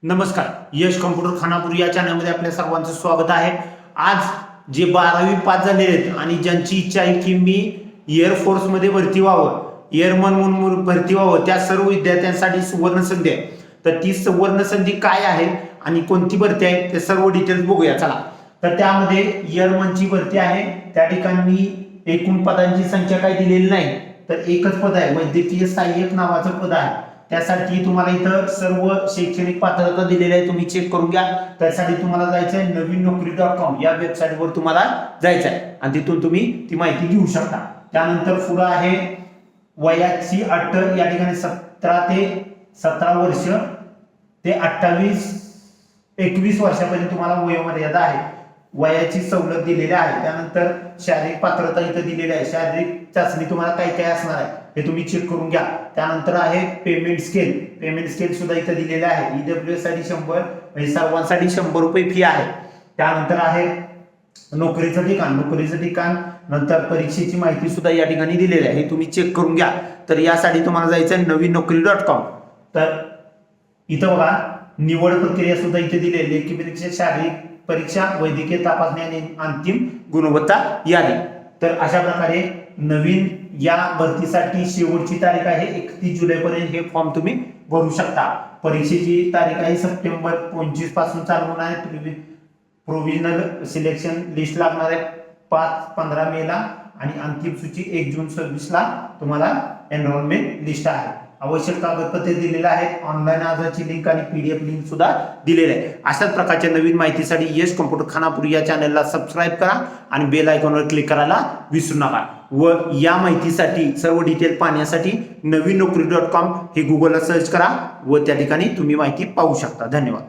नमस्कार, यश कॉम्प्युटर खानापूर या चॅनलमध्ये आपल्या सर्वांचं स्वागत आहे। आज जे 12वी पास झालेले आहेत आणि ज्यांची इच्छा आहे की मी एअरफोर्स मध्ये भरती व्हावं, एअरमन म्हणून भरती व्हावं, त्या सर्व विद्यार्थ्यांसाठी सुवर्ण संधी आहे। तर ती सुवर्ण संधी काय आहे आणि कोणती भरती आहे ते सर्व डिटेल्स बघूया चला। तर त्यामध्ये एअरमनची भरती आहे। त्या ठिकाणी एकूण पदांची संख्या काही दिलेली नाही, तर एकच पद आहे, वैद्यकीय सहाय्यक नावाचं पद आहे। त्यासाठी तुम्हाला इथं सर्व शैक्षणिक पात्रता दिलेली आहे, तुम्ही चेक करून घ्या। त्यासाठी तुम्हाला जायचं आहे नवीननोकरी.com या वेबसाईटवर तुम्हाला जायचं आहे आणि तिथून तुम्ही ती माहिती घेऊ शकता। त्यानंतर पुढे आहे वयाची अट, या ठिकाणी 17 वर्ष ते 21 वर्षापर्यंत तुम्हाला वयोमर्यादा आहे, वयाची सवलत दिलेली आहे। त्यानंतर शारीरिक पात्रता इथं दिलेली आहे, शारीरिक चाचणी तुम्हाला काय काय असणार आहे हे तुम्ही चेक करून घ्या। त्यानंतर आहे पेमेंट स्केल सुद्धा इथं दिलेले आहे। ईडब्ल्यूएस साठी 100 म्हणजे सर्वांसाठी 100 रुपये फी आहे। त्यानंतर आहे नोकरीचं ठिकाण, नंतर परीक्षेची माहिती सुद्धा या ठिकाणी दिलेली आहे, हे तुम्ही चेक करून घ्या। तर यासाठी तुम्हाला जायचं आहे नवीननोकरी.com। तर इथं बघा निवड प्रक्रिया सुद्धा इथे दिलेली, लेखी परीक्षा, शारीरिक परीक्षा, वैद्यकीय तपासणी आणि अंतिम गुणवत्ता यादी। तर अशा प्रकारे नवीन या भरतीसाठी शेवटची तारीख आहे 31 जुलै पर्यंत हे फॉर्म तुम्ही भरू शकता। परीक्षेची तारीख आहे सप्टेंबर 25 पासून चालू होणार आहे। प्रोव्हिजनल सिलेक्शन लिस्ट लागणार आहे 5-15 मे ला आणि अंतिम सूची 1 जून 26 ला तुम्हाला एनरोलमेंट लिस्ट आहे। आवश्यक कागदपत्रे दिलेले आहेत, ऑनलाईन अर्जाची लिंक आणि पीडीएफ लिंक सुद्धा दिलेले आहे। अशाच प्रकारच्या नवीन माहितीसाठी यश कॉम्प्युटर खानापूर या चॅनलला सबस्क्राईब करा आणि बेल आयकॉनवर क्लिक करायला विसरू नका। व या माहितीसाठी सर्व डिटेल पाहण्यासाठी नवीननोकरी.com हे गुगलला सर्च करा व त्या ठिकाणी तुम्ही माहिती पाहू शकता। धन्यवाद।